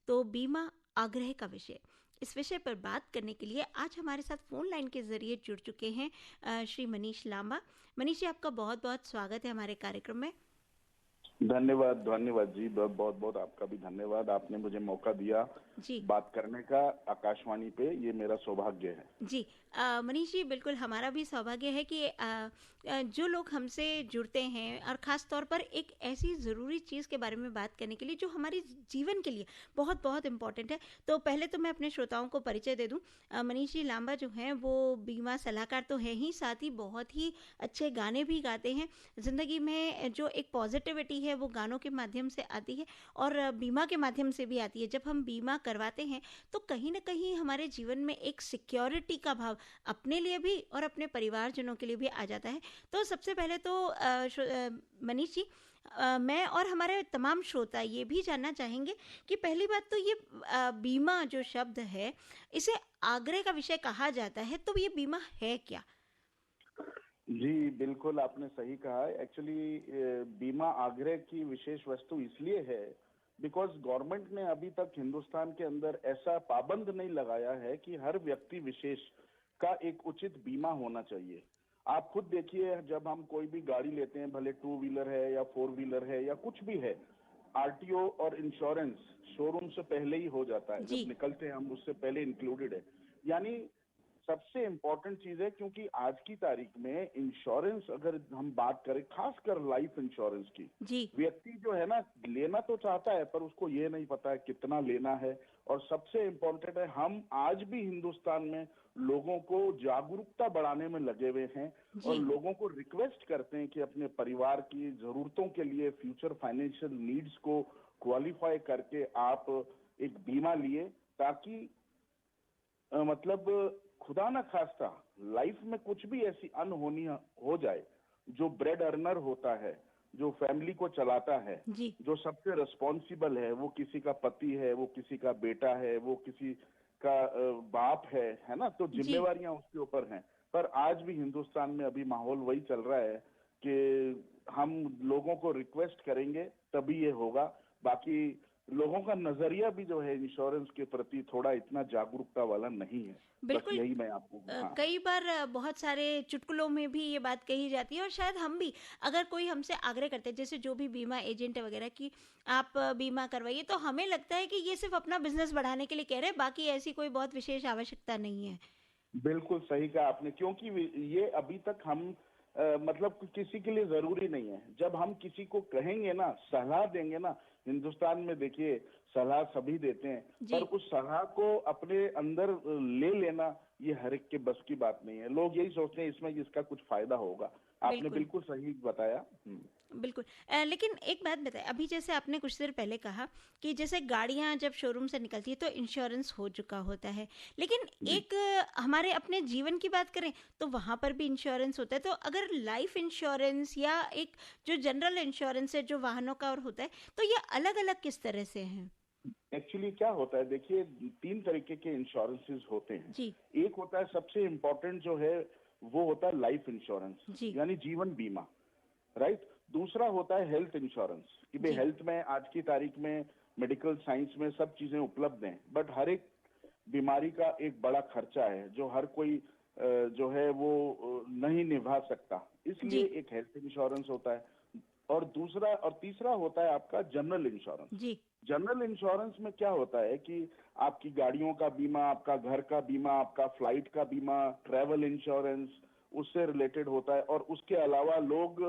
तो बीमा आग्रह का विषय, इस विषय पर बात करने के लिए आज हमारे साथ फोन लाइन के जरिए जुड़ चुके हैं श्री मनीष लांबा। मनीष जी, आपका बहुत बहुत स्वागत है हमारे कार्यक्रम में। धन्यवाद धन्यवाद जी, बहुत बहुत आपका भी धन्यवाद। आपने मुझे मौका दिया जी बात करने का आकाशवाणी पे, ये मेरा सौभाग्य है। जी। मनीष जी, बिल्कुल हमारा भी सौभाग्य है कि जो लोग हमसे जुड़ते हैं और ख़ास तौर पर एक ऐसी ज़रूरी चीज़ के बारे में बात करने के लिए जो हमारे जीवन के लिए बहुत बहुत इम्पॉर्टेंट है। तो पहले तो मैं अपने श्रोताओं को परिचय दे दूं। मनीष जी लांबा जो हैं वो बीमा सलाहकार तो है ही, साथ ही बहुत ही अच्छे गाने भी गाते हैं। ज़िंदगी में जो एक पॉजिटिविटी है वो गानों के माध्यम से आती है और बीमा के माध्यम से भी आती है। जब हम बीमा करवाते हैं तो कहीं ना कहीं हमारे जीवन में एक सिक्योरिटी का भाव अपने लिए भी और अपने परिवारजनों के लिए भी आ जाता है। तो सबसे पहले तो मनीष जी, मैं और हमारे तमाम श्रोता ये भी जानना चाहेंगे कि पहली बात तो ये बीमा जो शब्द है, इसे आग्रह का विषय कहा जाता है, तो ये बीमा है क्या? जी बिल्कुल, आपने सही कहा। एक्चुअली बीमा आग्रह की विशेष वस्तु इसलिए है बिकॉज गवर्नमेंट ने अभी तक हिंदुस्तान के अंदर ऐसा पाबंद नहीं लगाया है कि हर व्यक्ति विशेष का एक उचित बीमा होना चाहिए। आप खुद देखिए, जब हम कोई भी गाड़ी लेते हैं, भले 2 व्हीलर है या 4 व्हीलर है या कुछ भी है, आरटीओ और इंश्योरेंस शोरूम से पहले ही हो जाता है। जी जब निकलते हैं हम उससे पहले इंक्लूडेड है। यानी सबसे इम्पोर्टेंट चीज है, क्योंकि आज की तारीख में इंश्योरेंस अगर हम बात करें, खासकर लाइफ इंश्योरेंस की, जी व्यक्ति जो है ना लेना तो चाहता है पर उसको ये नहीं पता है कितना लेना है। और सबसे इम्पोर्टेंट है, हम आज भी हिंदुस्तान में लोगों को जागरूकता बढ़ाने में लगे हुए हैं और जी लोगों को रिक्वेस्ट करते हैं कि अपने परिवार की जरूरतों के लिए, फ्यूचर फाइनेंशियल नीड्स को क्वालिफाई करके आप एक बीमा लिए, ताकि मतलब खुदा ना खास्ता लाइफ में कुछ भी ऐसी अनहोनी हो जाए, जो ब्रेड अर्नर होता है, जो फैमिली को चलाता है, जी जो सबसे रिस्पॉन्सिबल है, वो किसी का पति है, वो किसी का बेटा है, वो किसी का बाप है ना, तो जी जिम्मेवारियां उसके ऊपर हैं। पर आज भी हिंदुस्तान में अभी माहौल वही चल रहा है कि हम लोगों को रिक्वेस्ट करेंगे तभी ये होगा। बाकी लोगों का नजरिया भी जो है इंश्योरेंस के प्रति थोड़ा इतना जागरूकता वाला नहीं है। बस बिल्कुल। यही मैं आपको, हाँ। कई बार बहुत सारे चुटकुलों में भी ये बात कही जाती है और शायद हम भी, अगर कोई हमसे आग्रह करते हैं, जैसे जो भी बीमा एजेंट वगैरह की, आप बीमा करवाइए, तो हमें लगता है कि ये सिर्फ अपना बिजनेस बढ़ाने के लिए कह रहे हैं, बाकी ऐसी कोई बहुत विशेष आवश्यकता नहीं है। बिल्कुल सही कहा आपने, क्योंकि ये अभी तक हम मतलब किसी के लिए जरूरी नहीं है। जब हम किसी को कहेंगे ना, सलाह देंगे ना, हिंदुस्तान में देखिए सलाह सभी देते हैं, पर जी उस सलाह को अपने अंदर ले लेना ये हर एक के बस की बात नहीं है। लोग यही सोचते हैं इसमें इसका कुछ फायदा होगा। आपने बिल्कुल बिल्कुल सही बताया। बिल्कुल। लेकिन एक बात बताए, अभी जैसे आपने कुछ देर पहले कहा कि जैसे गाड़ियां जब शोरूम से निकलती है तो इंश्योरेंस हो चुका होता है, लेकिन जी एक हमारे अपने जीवन की बात करें तो वहां पर भी इंश्योरेंस होता है। तो अगर लाइफ इंश्योरेंस या एक जो जनरल इंश्योरेंस है जो वाहनों का और होता है, तो ये अलग अलग किस तरह से हैं? एक्चुअली क्या होता है, देखिए 3 तरीके के इंश्योरेंसेस होते हैं। जी एक होता है सबसे इम्पोर्टेंट जो है, वो होता है लाइफ इंश्योरेंस, जी यानी जीवन बीमा, राइट। दूसरा होता है हेल्थ इंश्योरेंस, कि भाई जी हेल्थ में आज की तारीख में मेडिकल साइंस में सब चीजें उपलब्ध हैं, बट हर एक बीमारी का एक बड़ा खर्चा है जो हर कोई जो है वो नहीं निभा सकता, इसलिए जी एक हेल्थ इंश्योरेंस होता है। और दूसरा और तीसरा होता है आपका जनरल इंश्योरेंस। जी जनरल इंश्योरेंस में क्या होता है कि आपकी गाड़ियों का बीमा, आपका घर का बीमा, आपका फ्लाइट का बीमा, ट्रैवल इंश्योरेंस उससे रिलेटेड होता है। और उसके अलावा लोग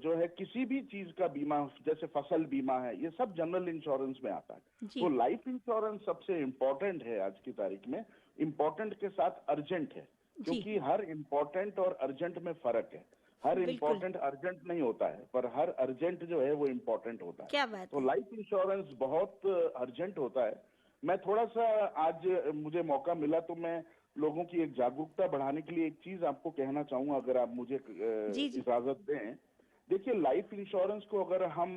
जो है किसी भी चीज का बीमा, जैसे फसल बीमा है, ये सब जनरल इंश्योरेंस में आता है। तो जी लाइफ इंश्योरेंस सबसे इम्पोर्टेंट है आज की तारीख में। इम्पोर्टेंट के साथ अर्जेंट है, जी क्योंकि हर इम्पोर्टेंट और अर्जेंट में फर्क है। हर बिल्कुल। इम्पोर्टेंट अर्जेंट नहीं होता है, पर हर अर्जेंट जो है वो इम्पोर्टेंट होता है। क्या बात तो है। लाइफ इंश्योरेंस बहुत अर्जेंट होता है। मैं थोड़ा सा, आज मुझे मौका मिला तो मैं लोगों की एक जागरूकता बढ़ाने के लिए एक चीज आपको कहना चाहूंगा, अगर आप मुझे जी जी इजाजत दें। देखिए लाइफ इंश्योरेंस को अगर हम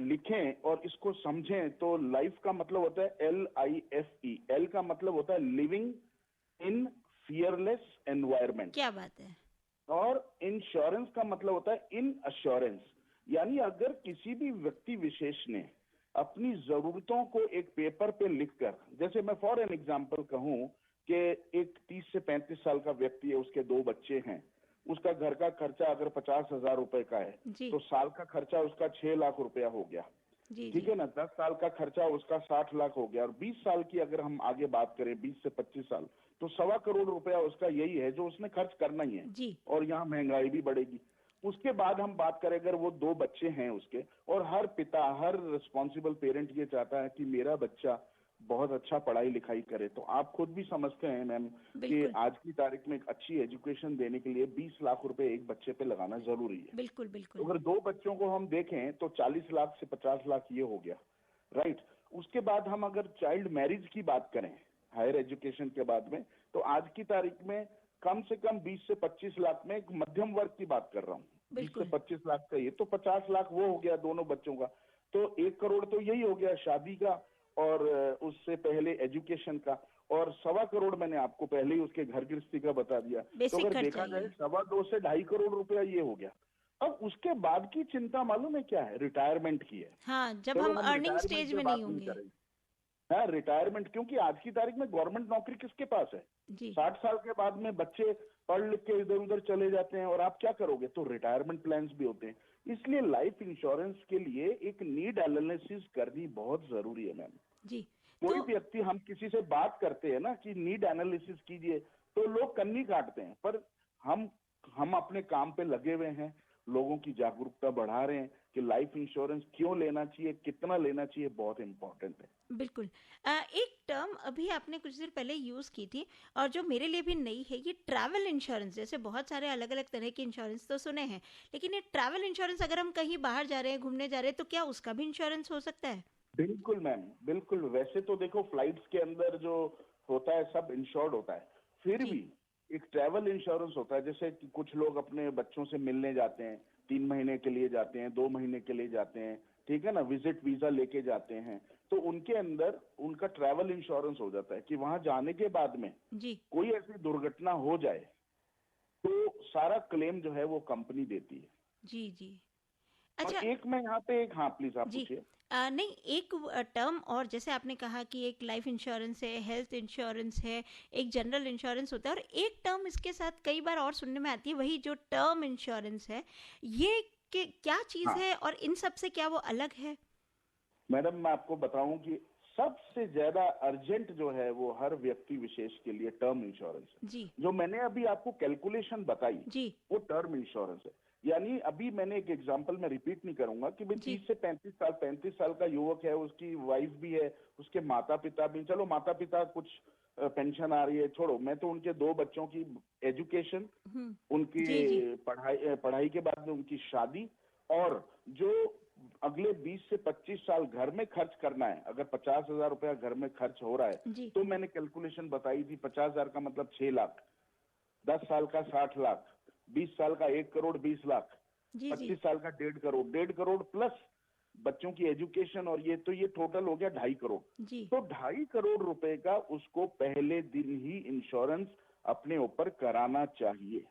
लिखें और इसको समझें तो लाइफ का मतलब होता है LIFE। एल का मतलब होता है लिविंग इन फियरलेस एनवायरमेंट, क्या बात है। और इंश्योरेंस का मतलब होता है इन अश्योरेंस। यानी अगर किसी भी व्यक्ति विशेष ने अपनी जरूरतों को एक पेपर पे लिखकर, जैसे मैं फॉर एन एग्जांपल कहूं कि एक 30 से 35 साल का व्यक्ति है, उसके 2 बच्चे हैं, उसका घर का खर्चा अगर 50,000 रुपए का है, जी, तो साल का खर्चा उसका 6 लाख रुपया हो गया। जी, ठीक जी, है ना, 10 साल का खर्चा उसका 60 लाख हो गया, और 20 साल की अगर हम आगे बात करें, 20 से 25 साल, तो 1.25 करोड़ रुपया उसका यही है जो उसने खर्च करना ही है। जी, और यहाँ महंगाई भी बढ़ेगी। उसके बाद हम बात करें, अगर वो 2 बच्चे हैं उसके, और हर पिता, हर रिस्पॉन्सिबल पेरेंट ये चाहता है कि मेरा बच्चा बहुत अच्छा पढ़ाई लिखाई करे, तो आप खुद भी समझते हैं मैम कि बिल्कुल, आज की तारीख में एक अच्छी एजुकेशन देने के लिए 20 लाख रुपए एक बच्चे पे लगाना जरूरी है। बिल्कुल, तो बिल्कुल। अगर 2 बच्चों को हम देखें तो 40 लाख से 50 लाख ये हो गया, राइट। उसके बाद हम अगर चाइल्ड मैरिज की बात करें हायर एजुकेशन के बाद में, तो आज की तारीख में कम से कम 20 से 25 लाख में, एक मध्यम वर्ग की बात कर रहा हूँ, बीस से बिल्कुल, पच्चीस लाख का, ये तो 50 लाख वो हो गया दोनों बच्चों का। तो 1 करोड़ तो यही हो गया शादी का, और उससे पहले एजुकेशन का, और 1.25 करोड़ मैंने आपको पहले ही उसके घर गृहस्थी का बता दिया। तो बेसिक अगर खर्चा देखा ये जाए, है। 2.25 से 2.5 करोड़ रुपया ये हो गया। अब उसके बाद की चिंता मालूम है क्या है? रिटायरमेंट की है। हाँ, जब चलो हम हम अर्निंग रिटायरमेंट स्टेज पे में बात नहीं नहीं होंगे। करेंगे। हाँ, रिटायरमेंट, क्योंकि आज की तारीख में गवर्नमेंट नौकरी किसके पास है? जी, 60 साल के बाद में बच्चे पढ़ लिख के इधर उधर चले जाते हैं, और आप क्या करोगे? तो रिटायरमेंट प्लान्स भी होते हैं। इसलिए लाइफ इंश्योरेंस के लिए एक नीड एनालिसिस करनी बहुत जरूरी है मैम। जी। कोई तो व्यक्ति, हम किसी से बात करते हैं ना कि नीड एनालिसिस कीजिए, तो लोग कन्नी काटते हैं, पर हम हम अपने काम पे लगे हुए हैं, लोगों की जागरूकता बढ़ा रहे हैं कि लाइफ इंश्योरेंस क्यों लेना चाहिए, कितना लेना चाहिए, बहुत इंपॉर्टेंट है। बिल्कुल। एक टर्म अभी आपने कुछ देर पहले यूज़ की थी और जो मेरे लिए भी नई है, ये ट्रैवल इंश्योरेंस। जैसे बहुत सारे अलग-अलग तरह के इंश्योरेंस तो सुने हैं, लेकिन ये ट्रैवल इंश्योरेंस, अगर हम कहीं बाहर जा रहे हैं, घूमने जा रहे हैं, तो क्या उसका भी इंश्योरेंस हो सकता है? बिल्कुल मैम, बिल्कुल। वैसे तो देखो, फ्लाइट्स के अंदर जो होता है सब इंश्योर्ड होता है, फिर जी, भी एक ट्रैवल इंश्योरेंस होता है। जैसे कि कुछ लोग अपने बच्चों से मिलने जाते हैं, 3 महीने के लिए जाते हैं, 2 महीने के लिए जाते हैं, ठीक है ना, विजिट वीजा लेके जाते हैं, तो उनके अंदर उनका ट्रैवल इंश्योरेंस हो जाता है कि वहां जाने के बाद में जी, कोई ऐसी दुर्घटना हो जाए, तो सारा क्लेम जो है वो कंपनी देती है। जी, जी। और अच्छा। एक, मैं यहाँ पे एक, हाँ प्लीज आप जी। पूछिए। नहीं, एक टर्म और जैसे आपने कहा कि एक लाइफ इंश्योरेंस है, हेल्थ इंश्योरेंस है, एक जनरल इंश्योरेंस होता है, और एक टर्म इसके साथ कई बार और सुनने में आती है, वही जो टर्म इंश्योरेंस है। ये क्या चीज़ हाँ है और इन सब से क्या वो अलग है? मैडम, मैं आपको बताऊं कि सबसे ज्यादा अर्जेंट जो है वो हर व्यक्ति विशेष के लिए टर्म इंश्योरेंस जी, है। जो मैंने अभी आपको कैलकुलेशन बताई, जी, वो टर्म इंश्योरेंस है। यानी अभी मैंने एक एग्जांपल में रिपीट नहीं करूंगा कि भाई जी, 30 से 35 साल, 35 साल का युवक है, उसकी वाइफ भी है, उसके माता पिता भी, चलो माता पिता कुछ पेंशन आ रही है, छोड़ो, मैं तो उनके 2 बच्चों की एजुकेशन, हम्म, उनकी जी, जी, पढ़ाई पढ़ाई के बाद में उनकी शादी, और जो अगले 20 से 25 साल घर में खर्च करना है, अगर 50,000 रुपया घर में खर्च हो रहा है, जी, तो मैंने कैलकुलेशन बताई थी, 50,000 का मतलब 6 लाख, 10 साल का 60 लाख, 20 साल का 1 करोड़ 20 लाख, जी, जी, 25 साल का 1.5 करोड़, 1.5 करोड़ प्लस बच्चों की एजुकेशन, और ये तो ये टोटल हो गया 2.5 करोड़। जी, तो 2.5 करोड़ रुपए का उसको पहले दिन ही इंश्योरेंस अपने ऊपर कराना चाहिए।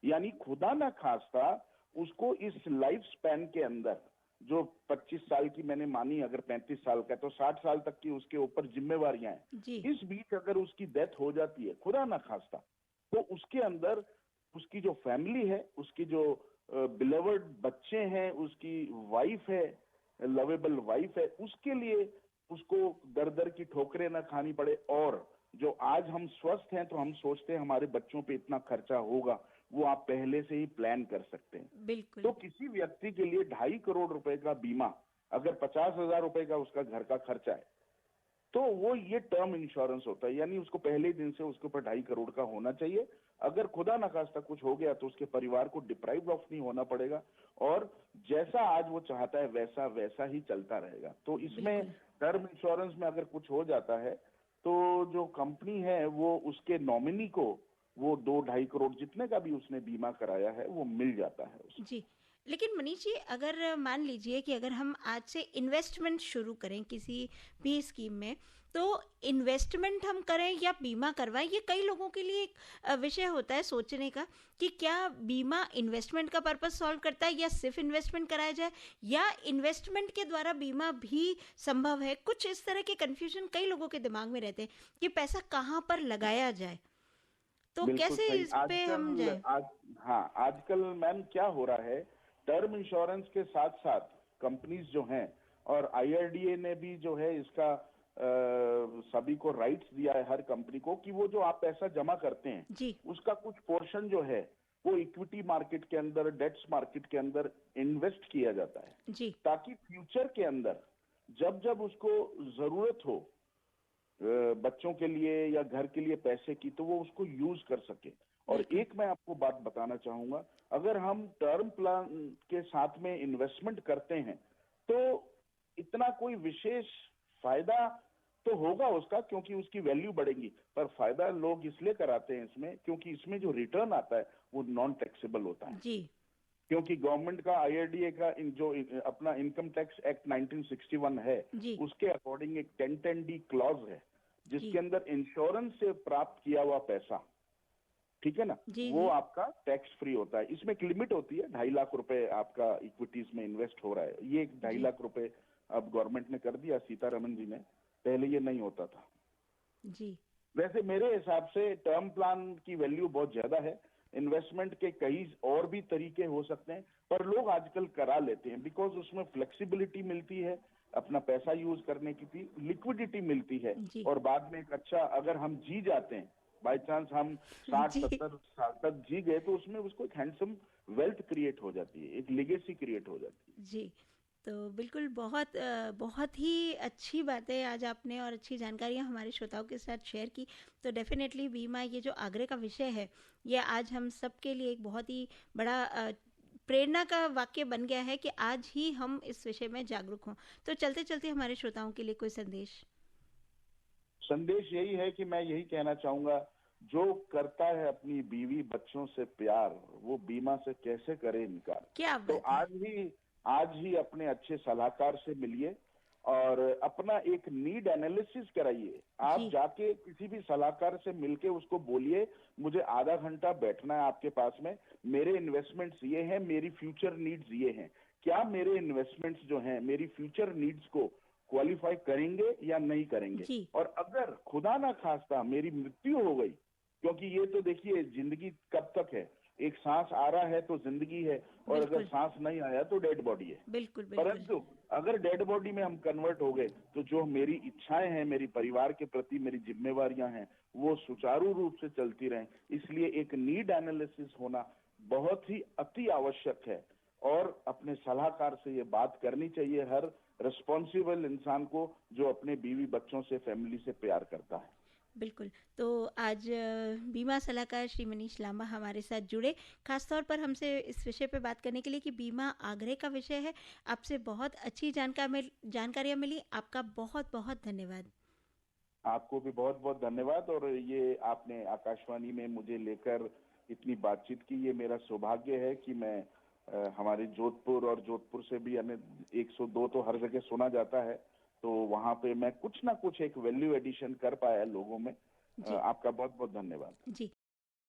यानी खुदा ना खास्ता उसको इस लाइफ स्पैन के अंदर, जो 25 साल की मैंने मानी, अगर 35 साल का, तो 60 साल तक की उसके ऊपर जिम्मेवारियां जी, हैं। इस बीच अगर उसकी डेथ हो जाती है, खुदा ना खास्ता, तो उसके अंदर उसकी जो फैमिली है, उसकी जो बिलवर्ड बच्चे हैं, उसकी वाइफ है, लवेबल वाइफ है, उसके लिए उसको दर दर की ठोकरें ना खानी पड़े। और जो आज हम स्वस्थ हैं तो हम सोचते हैं हमारे बच्चों पे इतना खर्चा होगा, वो आप पहले से ही प्लान कर सकते हैं। बिल्कुल, तो किसी व्यक्ति के लिए 2.5 करोड़ रुपए का बीमा, अगर 50,000 रुपए का उसका घर का खर्चा है, तो वो ये टर्म इंश्योरेंस होता है। यानी उसको पहले ही दिन से उसके ऊपर 2.5 करोड़ का होना चाहिए। अगर खुदा ना खास्ता कुछ हो गया, तो उसके परिवार को डिप्राइव ऑफ नहीं होना पड़ेगा, और जैसा आज वो चाहता है वैसा वैसा ही चलता रहेगा। तो इसमें बिल्कुल, टर्म इंश्योरेंस में अगर कुछ हो जाता है, तो जो कंपनी है वो उसके नॉमिनी को वो 2-2.5 करोड़ जितने का भी उसने बीमा कराया है वो मिल जाता है उसे। जी। लेकिन मनीष जी, अगर मान लीजिए कि अगर हम आज से इन्वेस्टमेंट शुरू करें किसी भी स्कीम में, तो इन्वेस्टमेंट हम करें या बीमा करवाएं, ये कई लोगों के लिए एक विषय होता है सोचने का कि क्या बीमा इन्वेस्टमेंट का पर्पस सॉल्व करता है या सिर्फ इन्वेस्टमेंट कराया जाए, या इन्वेस्टमेंट के द्वारा बीमा भी संभव है। कुछ इस तरह के कन्फ्यूजन कई लोगों के दिमाग में रहते हैं कि पैसा कहाँ पर लगाया जाए, तो बिल्कुल कैसे सही। इस पे हम आजकल जाएं। आज हाँ, आजकल मैम क्या हो रहा है, टर्म इंश्योरेंस के साथ साथ कंपनीज जो हैं, और आईआरडीए ने भी जो है इसका सभी को राइट्स दिया है, हर कंपनी को, कि वो जो आप पैसा जमा करते हैं जी उसका कुछ पोर्शन जो है वो इक्विटी मार्केट के अंदर, डेट्स मार्केट के अंदर इन्वेस्ट किया जाता है, जी ताकि फ्यूचर के अंदर जब जब उसको जरूरत हो बच्चों के लिए या घर के लिए पैसे की, तो वो उसको यूज कर सके। और बिल्कुल। एक मैं आपको बात बताना चाहूंगा, अगर हम टर्म प्लान के साथ में इन्वेस्टमेंट करते हैं तो इतना कोई विशेष फायदा तो होगा उसका, क्योंकि उसकी वैल्यू बढ़ेगी, पर फायदा लोग इसलिए कराते हैं इसमें क्योंकि इसमें जो रिटर्न आता है वो नॉन टैक्सेबल होता है। जी क्योंकि गवर्नमेंट का, आईआरडीए का अपना इनकम टैक्स एक्ट 1961 है, जी उसके अकॉर्डिंग एक 1010D क्लॉज है, जिसके जी अंदर इंश्योरेंस से प्राप्त किया हुआ पैसा, ठीक है ना, जी वो जी आपका टैक्स फ्री होता है। इसमें एक लिमिट होती है, 2.5 लाख रुपए आपका इक्विटीज में इन्वेस्ट हो रहा है, ये 2.5 लाख रुपए अब गवर्नमेंट ने कर दिया, सीतारमन जी ने, पहले ये नहीं होता था। जी वैसे मेरे हिसाब से टर्म प्लान की वैल्यू बहुत ज्यादा है। इन्वेस्टमेंट के कई और भी तरीके हो सकते हैं, पर लोग आजकल करा लेते हैं बिकॉज उसमें फ्लेक्सिबिलिटी मिलती है, अपना पैसा यूज करने की लिक्विडिटी मिलती है, जी और बाद में एक अच्छा, अगर हम जी जाते हैं, बाय चांस हम 60 जी 70 साल तक जी गए, तो उसमें उसको एक हैंडसम वेल्थ क्रिएट हो जाती है, एक लेगेसी क्रिएट हो जाती है। जी। तो बिल्कुल बहुत बहुत ही अच्छी बातें आज आपने और अच्छी जानकारियाँ हमारे श्रोताओं के साथ शेयर की। तो डेफिनेटली बीमा, ये जो आग्रह का विषय है, ये आज हम सब के लिए एक बहुत ही बड़ा प्रेरणा का वाक्य बन गया है कि आज ही हम इस विषय में जागरूक हों। तो चलते चलते हमारे श्रोताओं के लिए कोई संदेश। संदेश यही है कि मैं यही कहना चाहूंगा, जो करता है अपनी बीवी बच्चों से प्यार, वो बीमा से कैसे करे इनकार। क्या तो बात है। आज ही अपने अच्छे सलाहकार से मिलिए और अपना एक नीड एनालिसिस कराइए। आप जी जाके किसी भी सलाहकार से मिलके उसको बोलिए, मुझे आधा घंटा बैठना है आपके पास में, मेरे इन्वेस्टमेंट्स ये हैं, मेरी फ्यूचर नीड्स ये हैं, क्या मेरे इन्वेस्टमेंट्स जो हैं मेरी फ्यूचर नीड्स को क्वालिफाई करेंगे या नहीं करेंगे। जी और अगर खुदा ना खास्ता मेरी मृत्यु हो गई, क्योंकि ये तो देखिए जिंदगी कब तक है, एक सांस आ रहा है तो जिंदगी है, और अगर बिल्कुल सांस नहीं आया तो डेड बॉडी है। बिल्कुल बिल्कुल। परंतु अगर डेड बॉडी में हम कन्वर्ट हो गए, तो जो मेरी इच्छाएं हैं, मेरी परिवार के प्रति मेरी जिम्मेवारियां हैं, वो सुचारू रूप से चलती रहें। इसलिए एक नीड एनालिसिस होना बहुत ही अति आवश्यक है, और अपने सलाहकार से ये बात करनी चाहिए हर रिस्पॉन्सिबल इंसान को, जो अपने बीवी बच्चों से, फैमिली से प्यार करता है। बिल्कुल। तो आज बीमा सलाहकार श्री मनीष लांबा हमारे साथ जुड़े, खासतौर पर हमसे इस विषय पे बात करने के लिए कि बीमा आग्रह का विषय है। आपसे बहुत अच्छी जानकारियाँ मिली। आपका बहुत बहुत धन्यवाद। आपको भी बहुत बहुत धन्यवाद, और ये आपने आकाशवाणी में मुझे लेकर इतनी बातचीत की, ये मेरा सौभाग्य है कि मैं हमारे जोधपुर, और जोधपुर से भी हमें 102 तो हर जगह सुना जाता है, तो वहां पे मैं कुछ ना कुछ एक वैल्यू एडिशन कर पाया लोगों में। जी आपका बहुत बहुत धन्यवाद। जी।